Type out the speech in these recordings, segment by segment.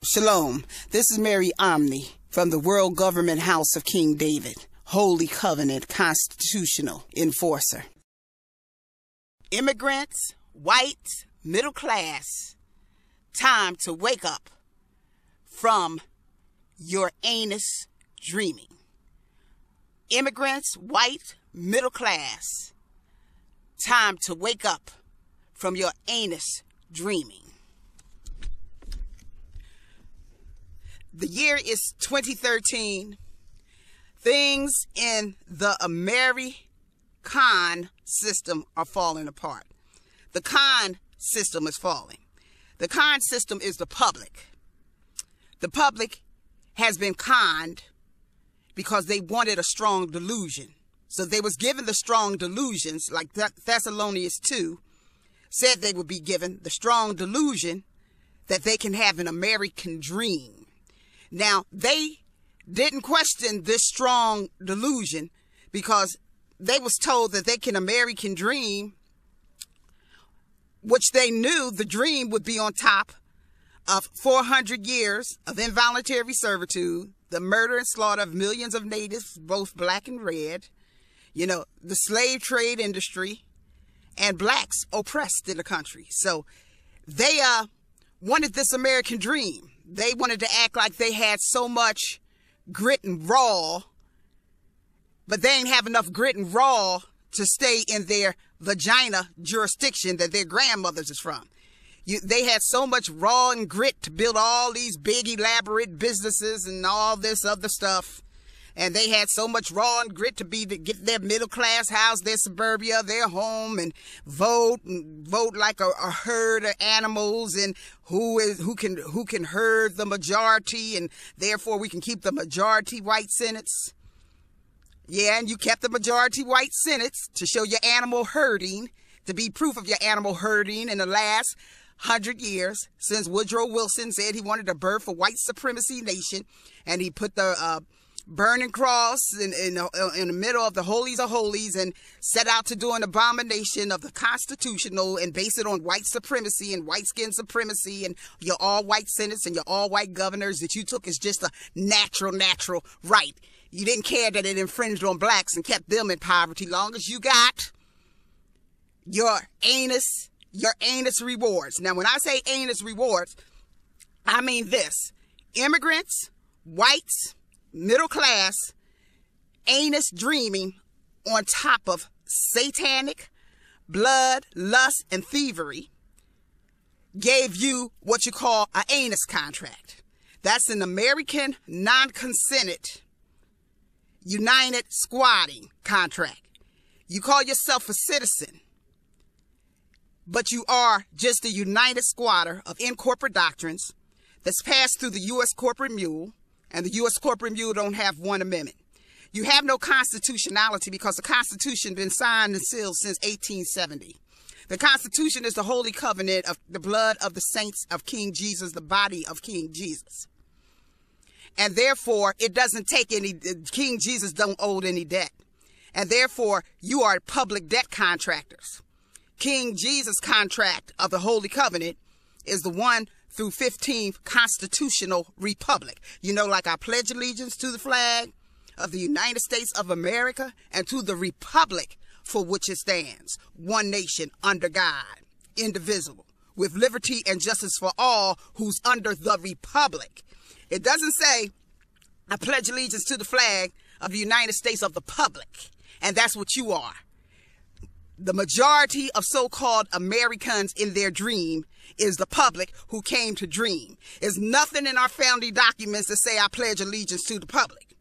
Shalom, this is Mary Omni from the World Government House of King David, Holy Covenant Constitutional Enforcer. Immigrants, white, middle class, time to wake up from your anus dreaming. Immigrants, white, middle class, time to wake up from your anus dreaming. The year is 2013. Things in the American system are falling apart. The con system is falling. The con system is the public. The public has been conned because they wanted a strong delusion. So they was given the strong delusions, like Thessalonians 2 said they would be given the strong delusion that they can have an American dream. Now, they didn't question this strong delusion because they was told that they can American dream, which they knew the dream would be on top of 400 years of involuntary servitude, the murder and slaughter of millions of natives, both black and red, the slave trade industry, and blacks oppressed in the country. So they wanted this American dream. They wanted to act like they had so much grit and raw, but they ain't have enough grit and raw to stay in their vagina jurisdiction that their grandmothers is from. They had so much raw and grit to build all these big elaborate businesses and all this other stuff. And they had so much raw and grit to get their middle class house, their suburbia, their home, and vote like a herd of animals, and who can herd the majority, and therefore we can keep the majority white senates. Yeah, and you kept the majority white senates to show your animal herding, to be proof of your animal herding in the last 100 years since Woodrow Wilson said he wanted to birth a white supremacy nation, and he put the burning cross in the middle of the holies of holies and set out to do an abomination of the constitutional and base it on white supremacy and white skin supremacy, and your all white senates and your all white governors that you took as just a natural right. You didn't care that it infringed on blacks and kept them in poverty long as you got your anus rewards. Now, when I say anus rewards, I mean this: immigrants, whites, middle class, anus dreaming on top of satanic blood, lust, and thievery gave you what you call an anus contract. That's an American non-consented united squatting contract. You call yourself a citizen, but you are just a united squatter of incorporate doctrines that's passed through the U.S. corporate mule. And the U.S. corporate mule don't have one amendment. You have no constitutionality because the Constitution been signed and sealed since 1870. The Constitution is the holy covenant of the blood of the saints of King Jesus, the body of King Jesus. And therefore, it doesn't take any, King Jesus don't owe any debt. And therefore, you are public debt contractors. King Jesus' contract of the holy covenant is the one through 15th constitutional republic. Like I pledge allegiance to the flag of the United States of America and to the republic for which it stands, one nation under God, indivisible, with liberty and justice for all who's under the republic. It doesn't say I pledge allegiance to the flag of the United States of the public, and that's what you are. The majority of so-called Americans in their dream is the public who came to dream. There's nothing in our founding documents that say I pledge allegiance to the public,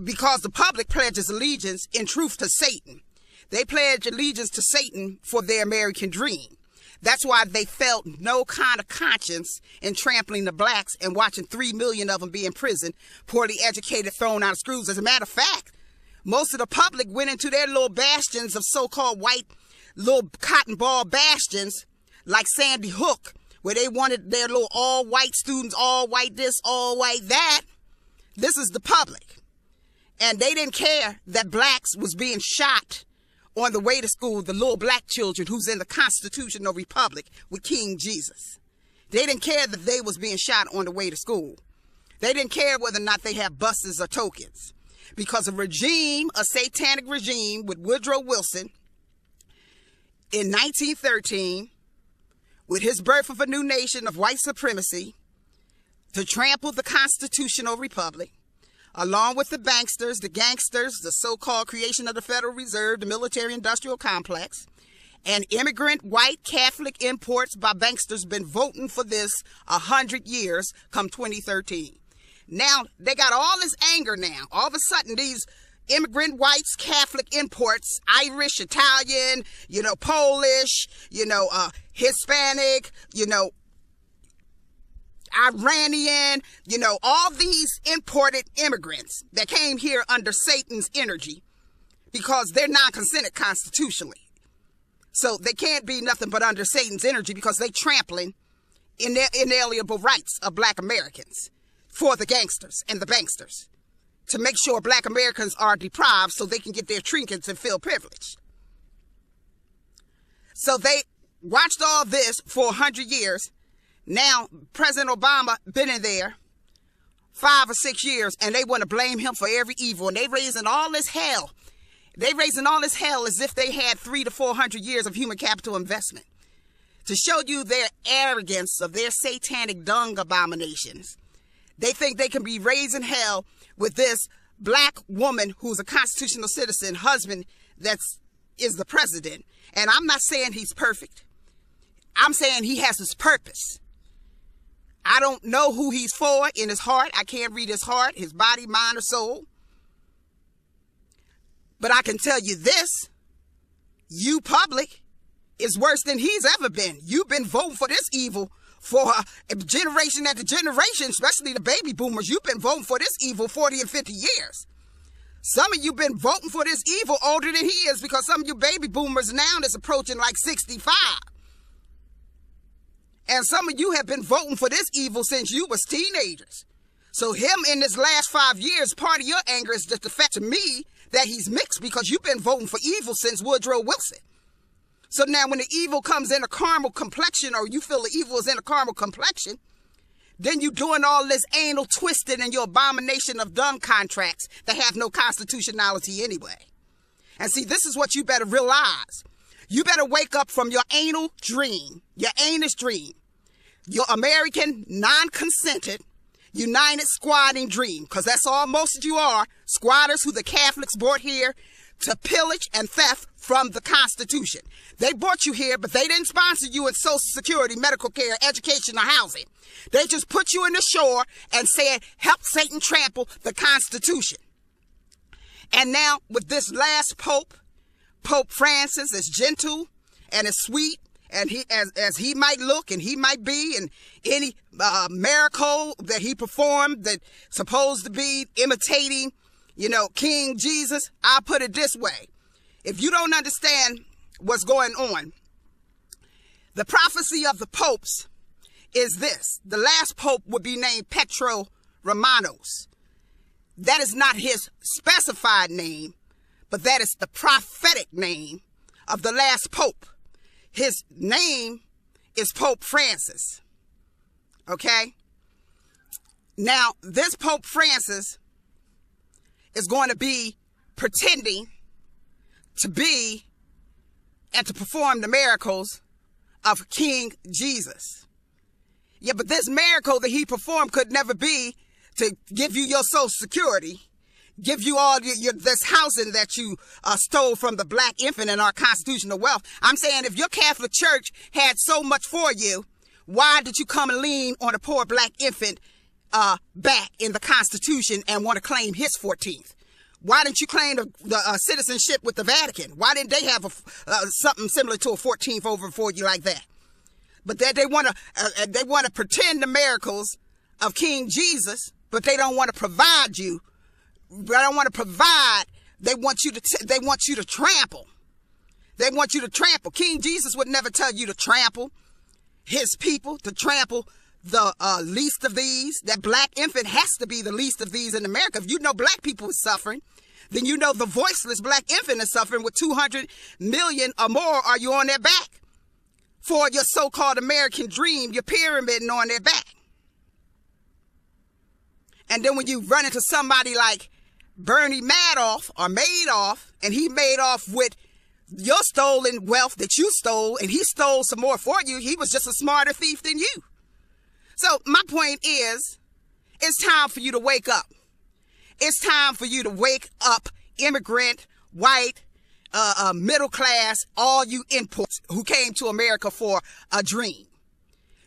because the public pledges allegiance in truth to Satan. They pledge allegiance to Satan for their American dream. That's why they felt no kind of conscience in trampling the blacks and watching 3 million of them be in prison, poorly educated, thrown out of schools. As a matter of fact, most of the public went into their little bastions of so-called white, little cotton ball bastions like Sandy Hook, where they wanted their little all-white students, all white this, all white that. This is the public. And they didn't care that blacks was being shot on the way to school, the little black children who's in the constitutional republic with King Jesus. They didn't care that they was being shot on the way to school. They didn't care whether or not they have buses or tokens. Because a satanic regime with Woodrow Wilson in 1913, with his birth of a new nation of white supremacy, to trample the constitutional republic, along with the banksters, the gangsters, the so-called creation of the Federal Reserve, the military-industrial complex, and immigrant white Catholic imports by banksters been voting for this 100 years come 2013. Now, they got all this anger now. All of a sudden, these immigrant whites, Catholic imports, Irish, Italian, Polish, Hispanic, Iranian, all these imported immigrants that came here under Satan's energy because they're non-consented constitutionally. So they can't be nothing but under Satan's energy because they trampling in their inalienable rights of black Americans for the gangsters and the banksters to make sure black Americans are deprived so they can get their trinkets and feel privileged. So they watched all this for 100 years. Now, President Obama been in there 5 or 6 years, and they want to blame him for every evil. And they raising all this hell. They raising all this hell as if they had 300 to 400 years of human capital investment to show you their arrogance of their satanic dung abominations. They think they can be raising hell with this black woman who's a constitutional citizen husband is the president. And I'm not saying he's perfect. I'm saying he has his purpose. I don't know who he's for in his heart. I can't read his heart, his body, mind, or soul. But I can tell you this, you public is worse than he's ever been. You've been voting for this evil for a generation after generation, especially the baby boomers. You've been voting for this evil 40 and 50 years. Some of you been voting for this evil older than he is because some of you baby boomers now is approaching like 65. And some of you have been voting for this evil since you was teenagers. So him in this last 5 years, part of your anger is just the fact to me that he's mixed because you've been voting for evil since Woodrow Wilson. So now when the evil comes in a caramel complexion, or you feel the evil is in a caramel complexion, then you doing all this anal twisting in your abomination of dung contracts that have no constitutionality anyway. And see, this is what you better realize. You better wake up from your anal dream, your anus dream, your American non-consented, united squatting dream, because that's all most of you are, squatters who the Catholics brought here to pillage and theft from the Constitution. They brought you here, but they didn't sponsor you in Social Security, medical care, education, or housing. They just put you in the shore and said, help Satan trample the Constitution. And now with this last Pope, Pope Francis, as gentle and as sweet and as he might look and he might be, and any miracle that he performed that supposed to be imitating, King Jesus, I'll put it this way. If you don't understand what's going on, the prophecy of the popes is this. The last pope would be named Petro Romanos. That is not his specified name, but that is the prophetic name of the last pope. His name is Pope Francis. Okay? Now, this Pope Francis is going to be pretending to be and to perform the miracles of King Jesus. Yeah, but this miracle that he performed could never be to give you your Social Security, give you all this housing that you stole from the black infant and our constitutional wealth. I'm saying if your Catholic Church had so much for you, why did you come and lean on a poor black infant back in the Constitution and want to claim his 14th? Why didn't you claim the citizenship with the Vatican? Why didn't they have something similar to a 14th over for you like that? But that they want to pretend the miracles of King Jesus, but they don't want to provide you. They don't want to provide. They want you to trample. They want you to trample. King Jesus would never tell you to trample his people, to trample the least of these. That black infant has to be the least of these in America. If you know black people is suffering, then you know the voiceless black infant is suffering with 200 million or more are you on their back for your so-called American dream, you're pyramiding on their back. And then when you run into somebody like Bernie Madoff or Madoff, and he made off with your stolen wealth that you stole, and he stole some more for you, he was just a smarter thief than you. So my point is, it's time for you to wake up. It's time for you to wake up, immigrant, white, middle class, all you imports who came to America for a dream.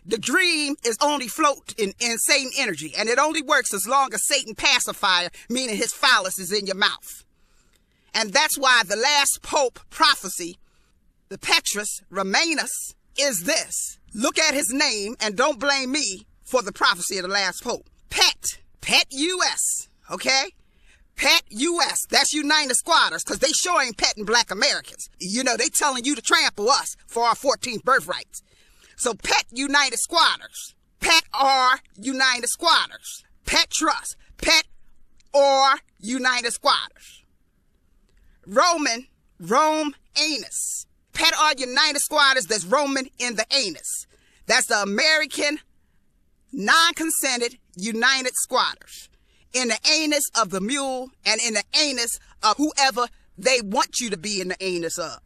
The dream is only float in Satan energy, and it only works as long as Satan pacifier, meaning his phallus, is in your mouth. And that's why the last Pope prophecy, the Petrus Romanus, is this. Look at his name and don't blame me for the prophecy of the last Pope. Pet US, okay? Pet US, that's United Squatters, because they sure ain't petting black Americans. You know, they telling you to trample us for our 14th birthrights. So pet United Squatters, pet or United Squatters, pet trust, pet or United Squatters. Rome anus. Pet or United Squatters that's roaming in the anus. That's the American non-consented United Squatters. In the anus of the mule and in the anus of whoever they want you to be in the anus of.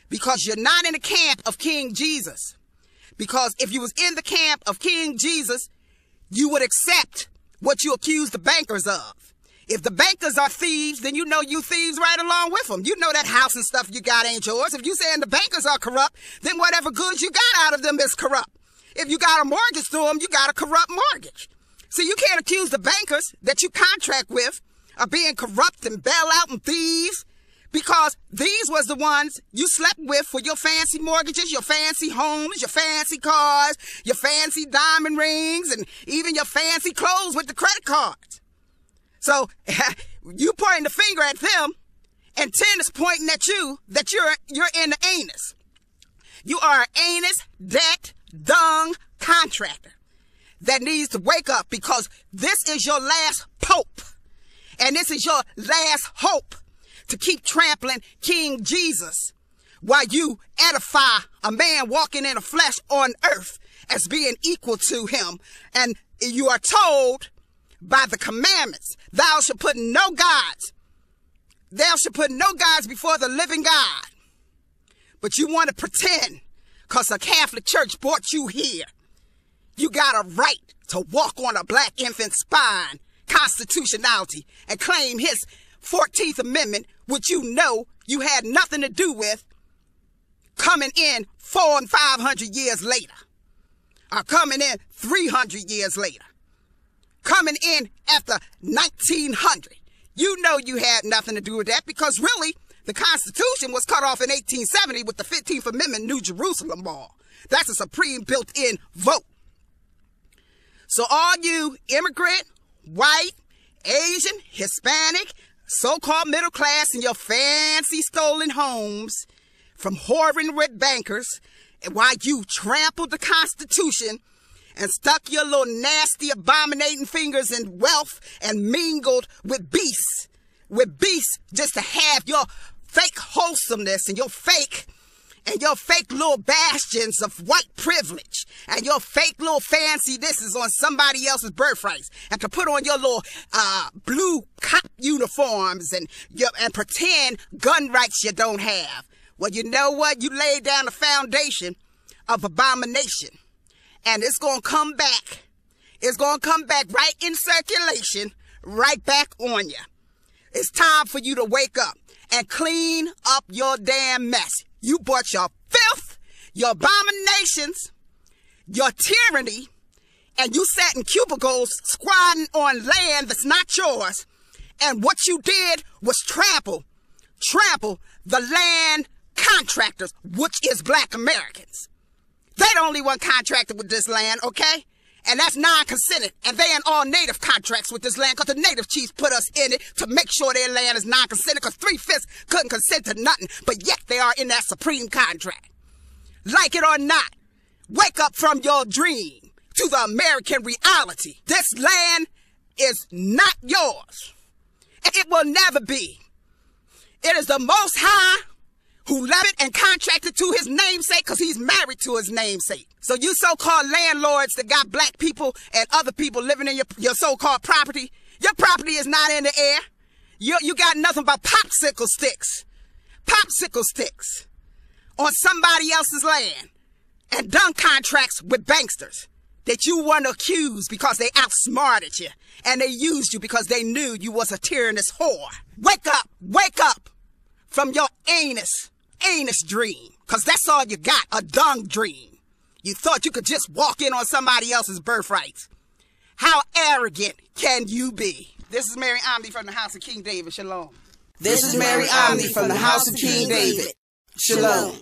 Because you're not in the camp of King Jesus. Because if you was in the camp of King Jesus, you would accept what you accuse the bankers of. If the bankers are thieves, then you know you thieves right along with them. You know that house and stuff you got ain't yours. If you saying the bankers are corrupt, then whatever goods you got out of them is corrupt. If you got a mortgage to them, you got a corrupt mortgage. So you can't accuse the bankers that you contract with of being corrupt and bailout and thieves, because these was the ones you slept with for your fancy mortgages, your fancy homes, your fancy cars, your fancy diamond rings, and even your fancy clothes with the credit cards. So you pointing the finger at them, and 10 is pointing at you that you're in the anus. You are an anus, debt, dung contractor that needs to wake up, because this is your last pope, and this is your last hope to keep trampling King Jesus while you edify a man walking in the flesh on earth as being equal to him. And you are told by the commandments, thou shalt put no gods. Thou shalt put no gods before the living God. But you want to pretend because the Catholic Church brought you here. You got a right to walk on a black infant's spine, constitutionality, and claim his 14th Amendment, which you know you had nothing to do with, coming in 400 and 500 years later, or coming in 300 years later, coming in after 1900. You know you had nothing to do with that, because really the Constitution was cut off in 1870 with the 15th Amendment New Jerusalem Law. That's a supreme built-in vote. So all you immigrant, white, Asian, Hispanic, so-called middle class in your fancy stolen homes from whoring with bankers, and while you trampled the Constitution and stuck your little nasty abominating fingers in wealth and mingled with beasts just to have your fake wholesomeness and your fake little bastions of white privilege and your fake little fancy this is on somebody else's birthrights, and to put on your little blue cop uniforms and pretend gun rights you don't have. Well, you know what? You laid down the foundation of abomination, and it's going to come back. It's going to come back right in circulation, right back on you. It's time for you to wake up and clean up your damn mess. You brought your filth, your abominations, your tyranny, and you sat in cubicles squatting on land that's not yours. And what you did was trample the land contractors, which is black Americans. They the only one contracted with this land, okay? And that's non-consented. And they in all native contracts with this land, because the native chiefs put us in it to make sure their land is non-consented, because 3/5 couldn't consent to nothing, but yet they are in that supreme contract. Like it or not, wake up from your dream to the American reality. This land is not yours, and it will never be. It is the Most High who left it and contracted to his namesake because he's married to his namesake. So you so-called landlords that got black people and other people living in your so-called property, your property is not in the air. You got nothing but popsicle sticks on somebody else's land and done contracts with banksters that you weren't accused because they outsmarted you and they used you because they knew you was a tyrannous whore. Wake up from your anus dream, because that's all you got, a dung dream. You thought you could just walk in on somebody else's birthrights. How arrogant can you be? This is Mary Omni from the House of King David. Shalom. This is Mary Omni from the House of King David. Shalom.